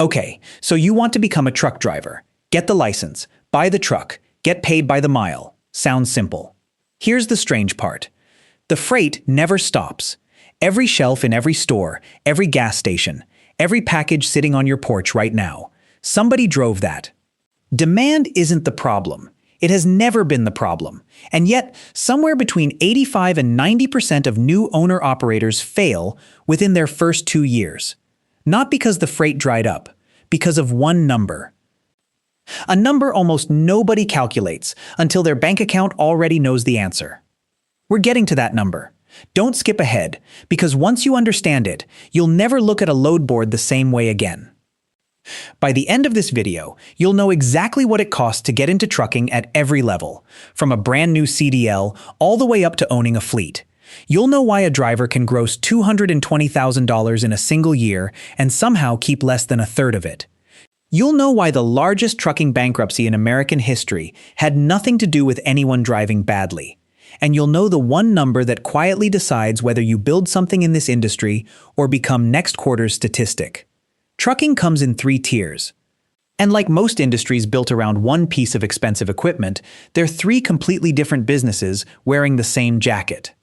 Okay, so you want to become a truck driver. Get the license, buy the truck, get paid by the mile. Sounds simple. Here's the strange part. The freight never stops. Every shelf in every store, every gas station, every package sitting on your porch right now. Somebody drove that. Demand isn't the problem. It has never been the problem. And yet, somewhere between 85 and 90% of new owner-operators fail within their first 2 years. Not because the freight dried up, because of one number. A number almost nobody calculates until their bank account already knows the answer. We're getting to that number. Don't skip ahead, because once you understand it, you'll never look at a load board the same way again. By the end of this video, you'll know exactly what it costs to get into trucking at every level, from a brand new CDL all the way up to owning a fleet. You'll know why a driver can gross $220,000 in a single year and somehow keep less than a third of it. You'll know why the largest trucking bankruptcy in American history had nothing to do with anyone driving badly. And you'll know the one number that quietly decides whether you build something in this industry or become next quarter's statistic. Trucking comes in 3 tiers. And like most industries built around one piece of expensive equipment, they're 3 completely different businesses wearing the same jacket.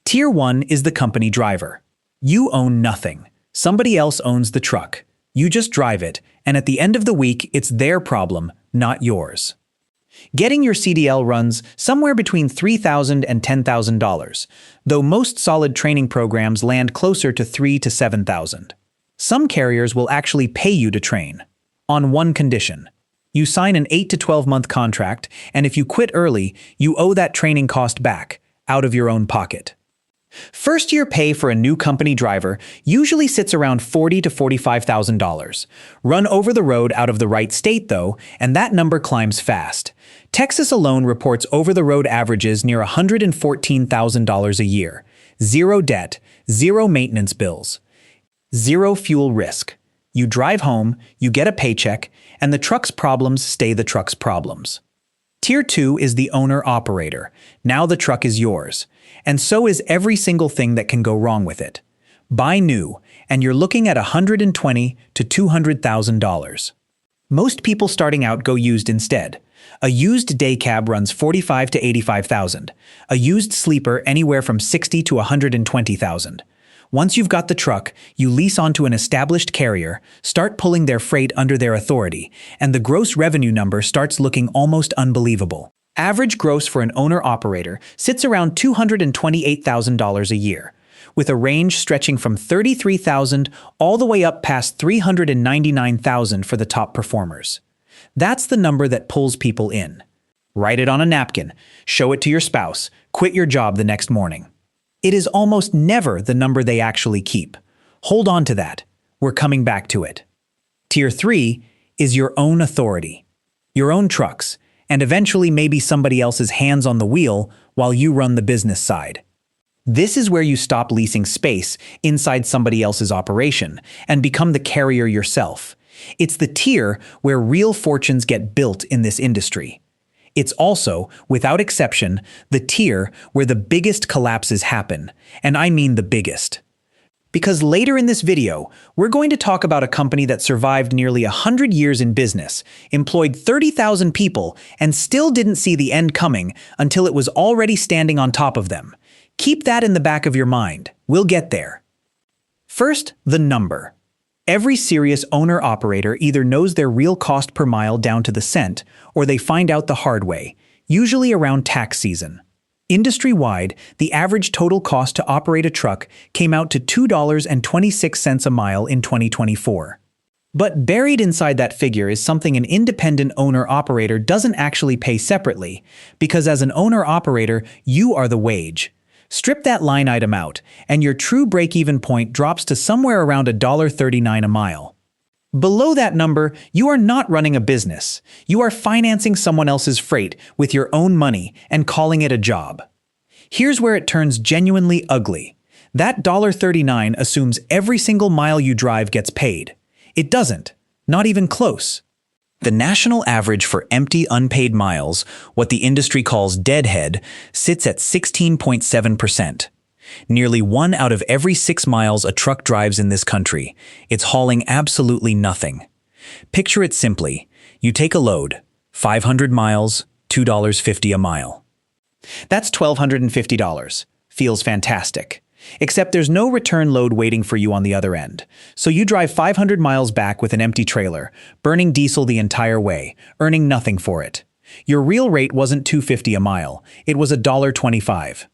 Tier 1 is the company driver. You own nothing. Somebody else owns the truck. You just drive it, and at the end of the week, it's their problem, not yours. Getting your CDL runs somewhere between $3,000 and $10,000, though most solid training programs land closer to $3,000 to $7,000. Some carriers will actually pay you to train, on one condition. You sign an 8 to 12-month contract, and if you quit early, you owe that training cost back, out of your own pocket. First-year pay for a new company driver usually sits around $40,000 to $45,000. Run over the road out of the right state, though, and that number climbs fast. Texas alone reports over-the-road averages near $114,000 a year. Zero debt, zero maintenance bills, zero fuel risk. You drive home, you get a paycheck, and the truck's problems stay the truck's problems. Tier 2 is the owner-operator. Now the truck is yours. And so is every single thing that can go wrong with it. Buy new, and you're looking at $120,000 to $200,000. Most people starting out go used instead. A used day cab runs $45,000 to $85,000. A used sleeper anywhere from $60,000 to $120,000. Once you've got the truck, you lease onto an established carrier, start pulling their freight under their authority, and the gross revenue number starts looking almost unbelievable. Average gross for an owner-operator sits around $228,000 a year, with a range stretching from $33,000 all the way up past $399,000 for the top performers. That's the number that pulls people in. Write it on a napkin, show it to your spouse, quit your job the next morning. It is almost never the number they actually keep. Hold on to that. We're coming back to it. Tier 3 is your own authority. Your own trucks, and eventually maybe somebody else's hands on the wheel while you run the business side. This is where you stop leasing space inside somebody else's operation and become the carrier yourself. It's the tier where real fortunes get built in this industry. It's also, without exception, the tier where the biggest collapses happen, and I mean the biggest. Because later in this video, we're going to talk about a company that survived nearly 100 years in business, employed 30,000 people, and still didn't see the end coming until it was already standing on top of them. Keep that in the back of your mind. We'll get there. First, the number. Every serious owner-operator either knows their real cost per mile down to the cent, or they find out the hard way, usually around tax season. Industry-wide, the average total cost to operate a truck came out to $2.26 a mile in 2024. But buried inside that figure is something an independent owner-operator doesn't actually pay separately, because as an owner-operator, you are the wage. Strip that line item out, and your true break-even point drops to somewhere around $1.39 a mile. Below that number, you are not running a business. You are financing someone else's freight with your own money and calling it a job. Here's where it turns genuinely ugly. That $1.39 assumes every single mile you drive gets paid. It doesn't. Not even close. The national average for empty unpaid miles, what the industry calls deadhead, sits at 16.7%. Nearly 1 out of every 6 miles a truck drives in this country, it's hauling absolutely nothing. Picture it simply. You take a load, 500 miles, $2.50 a mile. That's $1,250. Feels fantastic. Except there's no return load waiting for you on the other end. So you drive 500 miles back with an empty trailer, burning diesel the entire way, earning nothing for it. Your real rate wasn't $2.50 a mile, it was $1.25.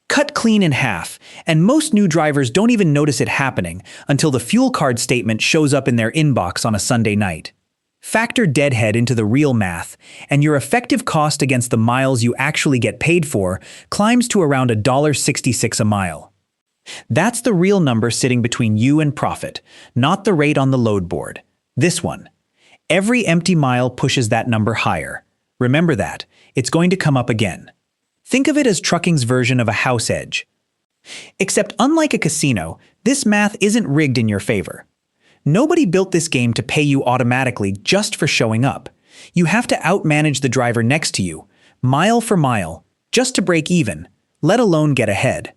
Cut clean in half, and most new drivers don't even notice it happening until the fuel card statement shows up in their inbox on a Sunday night. Factor deadhead into the real math, and your effective cost against the miles you actually get paid for climbs to around $1.66 a mile. That's the real number sitting between you and profit, not the rate on the load board. This one. Every empty mile pushes that number higher. Remember that. It's going to come up again. Think of it as trucking's version of a house edge. Except unlike a casino, this math isn't rigged in your favor. Nobody built this game to pay you automatically just for showing up. You have to outmanage the driver next to you, mile for mile, just to break even, let alone get ahead.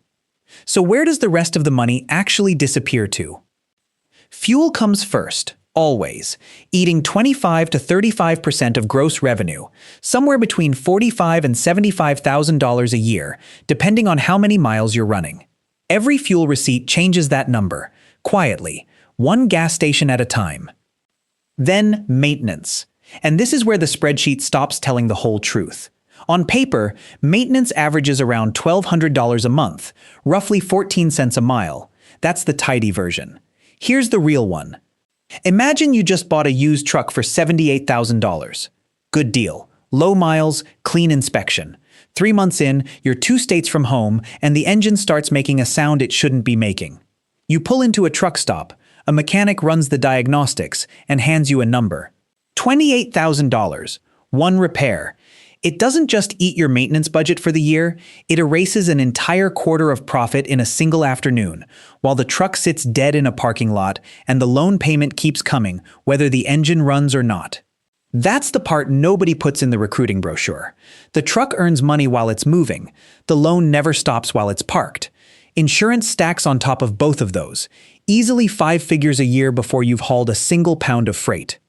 So where does the rest of the money actually disappear to? Fuel comes first, always, eating 25 to 35% of gross revenue, somewhere between $45,000 and $75,000 a year, depending on how many miles you're running. Every fuel receipt changes that number, quietly, one gas station at a time. Then maintenance. And this is where the spreadsheet stops telling the whole truth. On paper, maintenance averages around $1,200 a month, roughly 14 cents a mile. That's the tidy version. Here's the real one. Imagine you just bought a used truck for $78,000. Good deal. Low miles, clean inspection. 3 months in, you're 2 states from home, and the engine starts making a sound it shouldn't be making. You pull into a truck stop. A mechanic runs the diagnostics and hands you a number. $28,000. One repair. It doesn't just eat your maintenance budget for the year, it erases an entire quarter of profit in a single afternoon, while the truck sits dead in a parking lot and the loan payment keeps coming, whether the engine runs or not. That's the part nobody puts in the recruiting brochure. The truck earns money while it's moving. The loan never stops while it's parked. Insurance stacks on top of both of those, easily 5 figures a year before you've hauled a single pound of freight.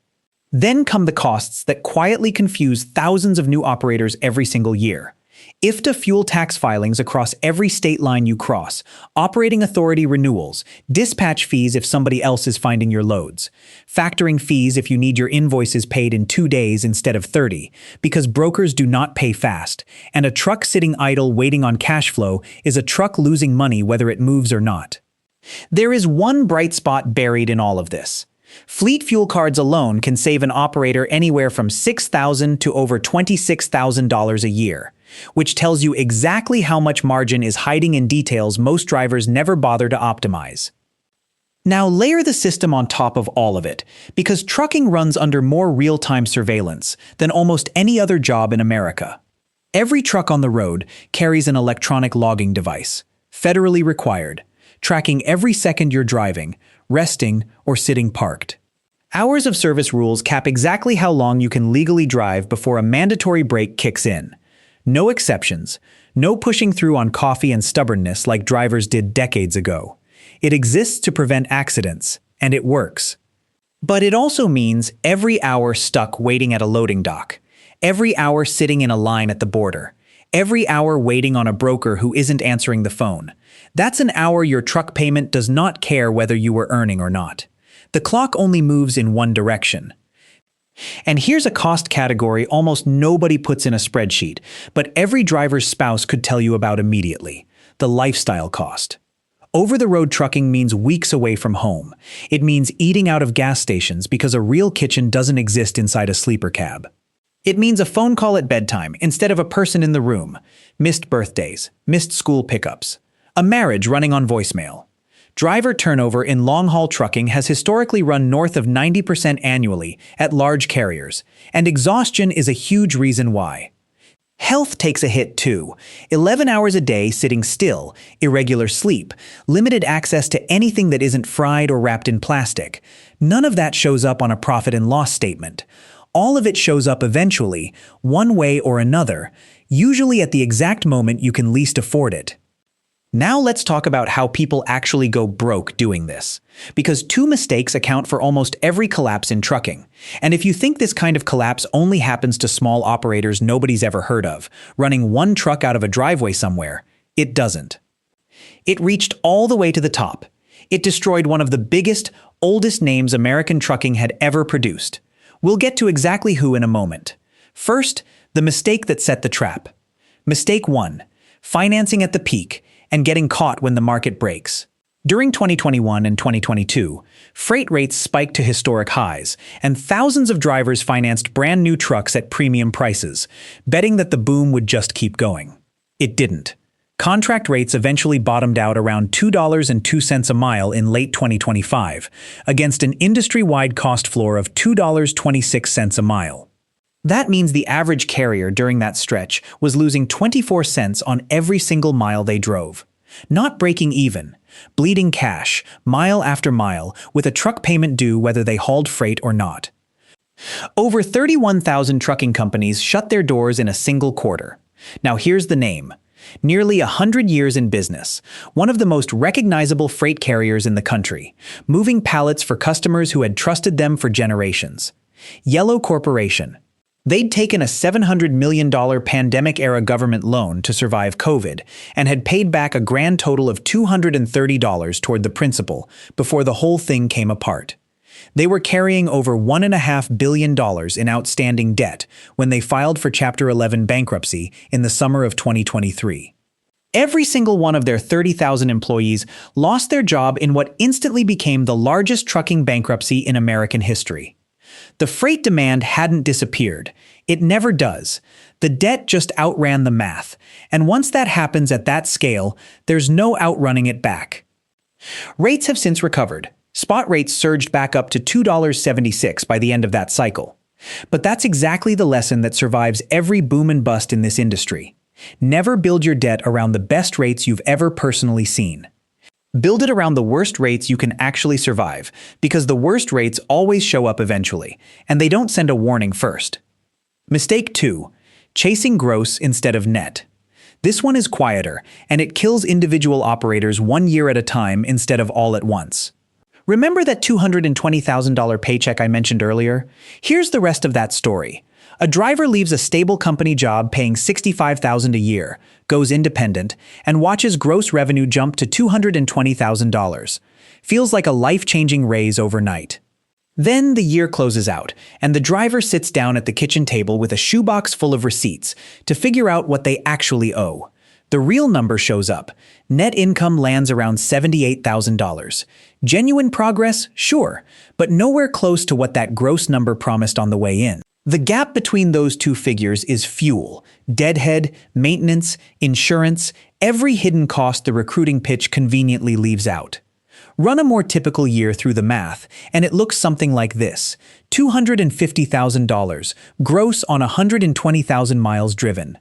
Then come the costs that quietly confuse thousands of new operators every single year. IFTA fuel tax filings across every state line you cross, operating authority renewals, dispatch fees if somebody else is finding your loads, factoring fees if you need your invoices paid in 2 days instead of 30, because brokers do not pay fast, and a truck sitting idle waiting on cash flow is a truck losing money whether it moves or not. There is one bright spot buried in all of this. Fleet fuel cards alone can save an operator anywhere from $6,000 to over $26,000 a year, which tells you exactly how much margin is hiding in details most drivers never bother to optimize. Now layer the system on top of all of it, because trucking runs under more real-time surveillance than almost any other job in America. Every truck on the road carries an electronic logging device, federally required, tracking every second you're driving, resting, or sitting parked. Hours of service rules cap exactly how long you can legally drive before a mandatory break kicks in. No exceptions, no pushing through on coffee and stubbornness like drivers did decades ago. It exists to prevent accidents, and it works. But it also means every hour stuck waiting at a loading dock, every hour sitting in a line at the border, every hour waiting on a broker who isn't answering the phone. That's an hour your truck payment does not care whether you were earning or not. The clock only moves in one direction. And here's a cost category almost nobody puts in a spreadsheet, but every driver's spouse could tell you about immediately: the lifestyle cost. Over-the-road trucking means weeks away from home. It means eating out of gas stations because a real kitchen doesn't exist inside a sleeper cab. It means a phone call at bedtime instead of a person in the room, missed birthdays, missed school pickups, a marriage running on voicemail. Driver turnover in long-haul trucking has historically run north of 90% annually at large carriers, and exhaustion is a huge reason why. Health takes a hit too. 11 hours a day sitting still, irregular sleep, limited access to anything that isn't fried or wrapped in plastic. None of that shows up on a profit and loss statement. All of it shows up eventually, one way or another, usually at the exact moment you can least afford it. Now let's talk about how people actually go broke doing this. Because two mistakes account for almost every collapse in trucking. And if you think this kind of collapse only happens to small operators nobody's ever heard of, running one truck out of a driveway somewhere, it doesn't. It reached all the way to the top. It destroyed one of the biggest, oldest names American trucking had ever produced. We'll get to exactly who in a moment. First, the mistake that set the trap. Mistake 1. Financing at the peak and getting caught when the market breaks. During 2021 and 2022, freight rates spiked to historic highs, and thousands of drivers financed brand new trucks at premium prices, betting that the boom would just keep going. It didn't. Contract rates eventually bottomed out around $2.02 a mile in late 2025, against an industry-wide cost floor of $2.26 a mile. That means the average carrier during that stretch was losing 24 cents on every single mile they drove. Not breaking even, bleeding cash, mile after mile, with a truck payment due whether they hauled freight or not. Over 31,000 trucking companies shut their doors in a single quarter. Now here's the name. Nearly 100 years in business, one of the most recognizable freight carriers in the country, moving pallets for customers who had trusted them for generations. Yellow Corporation. They'd taken a $700 million pandemic-era government loan to survive COVID and had paid back a grand total of $230 toward the principal before the whole thing came apart. They were carrying over $1.5 billion in outstanding debt when they filed for Chapter 11 bankruptcy in the summer of 2023. Every single one of their 30,000 employees lost their job in what instantly became the largest trucking bankruptcy in American history. The freight demand hadn't disappeared. It never does. The debt just outran the math, and once that happens at that scale, there's no outrunning it back. Rates have since recovered. Spot rates surged back up to $2.76 by the end of that cycle. But that's exactly the lesson that survives every boom and bust in this industry. Never build your debt around the best rates you've ever personally seen. Build it around the worst rates you can actually survive, because the worst rates always show up eventually, and they don't send a warning first. Mistake 2. Chasing gross instead of net. This one is quieter, and it kills individual operators 1 year at a time instead of all at once. Remember that $220,000 paycheck I mentioned earlier? Here's the rest of that story. A driver leaves a stable company job paying $65,000 a year, goes independent, and watches gross revenue jump to $220,000. Feels like a life-changing raise overnight. Then the year closes out, and the driver sits down at the kitchen table with a shoebox full of receipts to figure out what they actually owe. The real number shows up. Net income lands around $78,000. Genuine progress? Sure, but nowhere close to what that gross number promised on the way in. The gap between those two figures is fuel, deadhead, maintenance, insurance, every hidden cost the recruiting pitch conveniently leaves out. Run a more typical year through the math, and it looks something like this: $250,000, gross on 120,000 miles driven.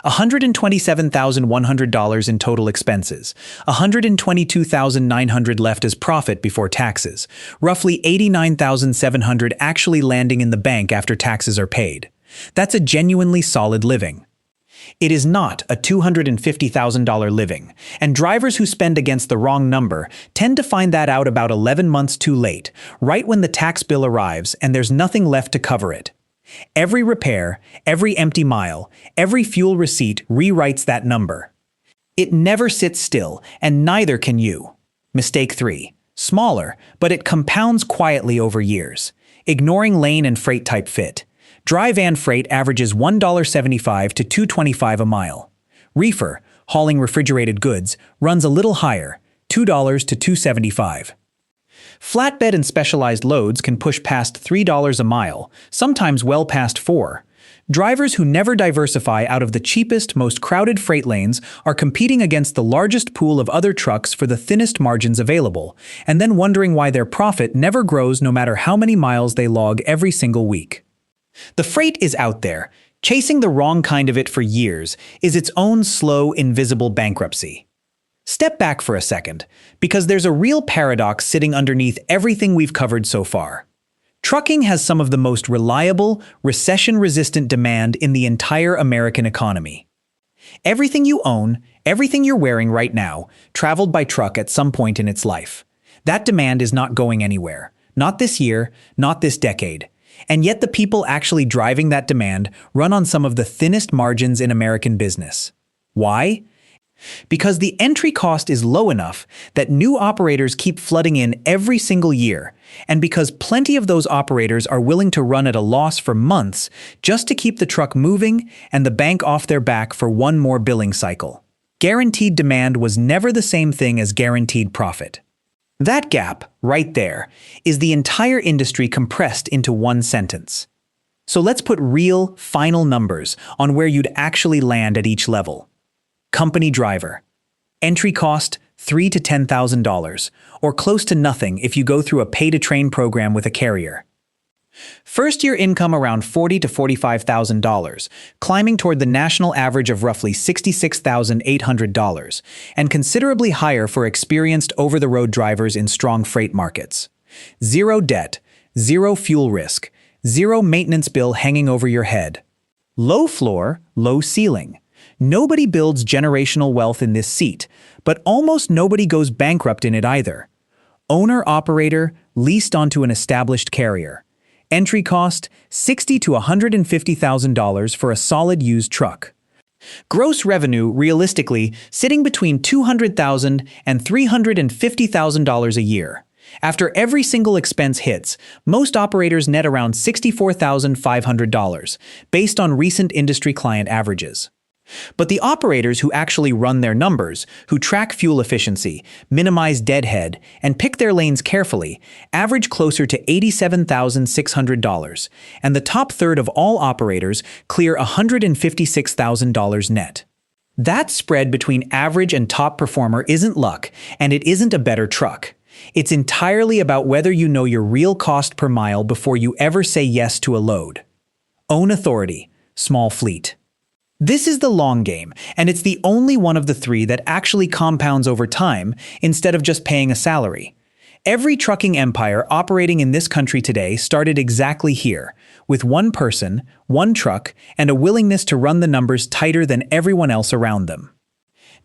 $127,100 in total expenses, $122,900 left as profit before taxes, roughly $89,700 actually landing in the bank after taxes are paid. That's a genuinely solid living. It is not a $250,000 living, and drivers who spend against the wrong number tend to find that out about 11 months too late, right when the tax bill arrives and there's nothing left to cover it. Every repair, every empty mile, every fuel receipt rewrites that number. It never sits still, and neither can you. Mistake 3. Smaller, but it compounds quietly over years. Ignoring lane and freight type fit. Dry van freight averages $1.75 to $2.25 a mile. Reefer, hauling refrigerated goods, runs a little higher, $2 to $2.75. Flatbed and specialized loads can push past $3 a mile, sometimes well past $4. Drivers who never diversify out of the cheapest, most crowded freight lanes are competing against the largest pool of other trucks for the thinnest margins available, and then wondering why their profit never grows no matter how many miles they log every single week. The freight is out there. Chasing the wrong kind of it for years is its own slow, invisible bankruptcy. Step back for a second, because there's a real paradox sitting underneath everything we've covered so far. Trucking has some of the most reliable, recession-resistant demand in the entire American economy. Everything you own, everything you're wearing right now, traveled by truck at some point in its life. That demand is not going anywhere. Not this year, not this decade. And yet the people actually driving that demand run on some of the thinnest margins in American business. Why? Because the entry cost is low enough that new operators keep flooding in every single year, and because plenty of those operators are willing to run at a loss for months just to keep the truck moving and the bank off their back for one more billing cycle. Guaranteed demand was never the same thing as guaranteed profit. That gap, right there, is the entire industry compressed into one sentence. So let's put real, final numbers on where you'd actually land at each level. Company driver. Entry cost $3,000 to $10,000, or close to nothing if you go through a pay-to-train program with a carrier. First-year income around $40,000 to $45,000, climbing toward the national average of roughly $66,800, and considerably higher for experienced over-the-road drivers in strong freight markets. Zero debt, zero fuel risk, zero maintenance bill hanging over your head. Low floor, low ceiling. Nobody builds generational wealth in this seat, but almost nobody goes bankrupt in it either. Owner-operator, leased onto an established carrier. Entry cost $60,000 to $150,000 for a solid used truck. Gross revenue, realistically, sitting between $200,000 and $350,000 a year. After every single expense hits, most operators net around $64,500, based on recent industry client averages. But the operators who actually run their numbers, who track fuel efficiency, minimize deadhead, and pick their lanes carefully, average closer to $87,600, and the top third of all operators clear $156,000 net. That spread between average and top performer isn't luck, and it isn't a better truck. It's entirely about whether you know your real cost per mile before you ever say yes to a load. Own authority, small fleet. This is the long game, and it's the only one of the three that actually compounds over time instead of just paying a salary. Every trucking empire operating in this country today started exactly here, with one person, one truck, and a willingness to run the numbers tighter than everyone else around them.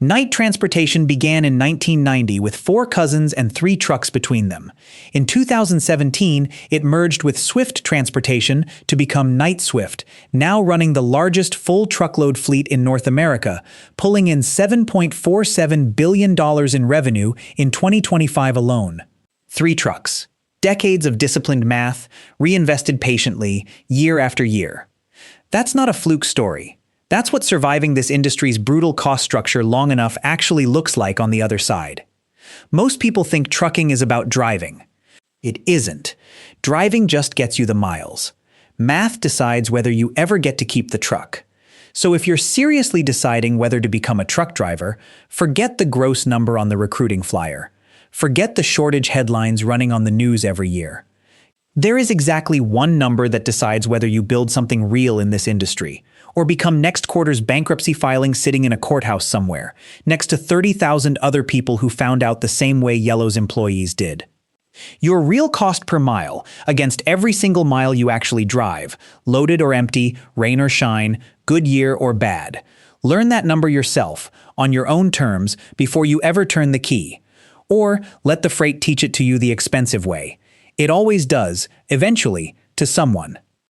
Night transportation began in 1990 with 4 cousins and 3 trucks between them. In 2017, it merged with Swift Transportation to become Night Swift, now running the largest full truckload fleet in North America, pulling in $7.47 billion in revenue in 2025 alone. 3 trucks. Decades of disciplined math, reinvested patiently, year after year. That's not a fluke story. That's what surviving this industry's brutal cost structure long enough actually looks like on the other side. Most people think trucking is about driving. It isn't. Driving just gets you the miles. Math decides whether you ever get to keep the truck. So if you're seriously deciding whether to become a truck driver, forget the gross number on the recruiting flyer. Forget the shortage headlines running on the news every year. There is exactly one number that decides whether you build something real in this industry, or become next quarter's bankruptcy filing sitting in a courthouse somewhere, next to 30,000 other people who found out the same way Yellow's employees did. Your real cost per mile, against every single mile you actually drive, loaded or empty, rain or shine, good year or bad. Learn that number yourself, on your own terms, before you ever turn the key. Or let the freight teach it to you the expensive way. It always does, eventually, to someone.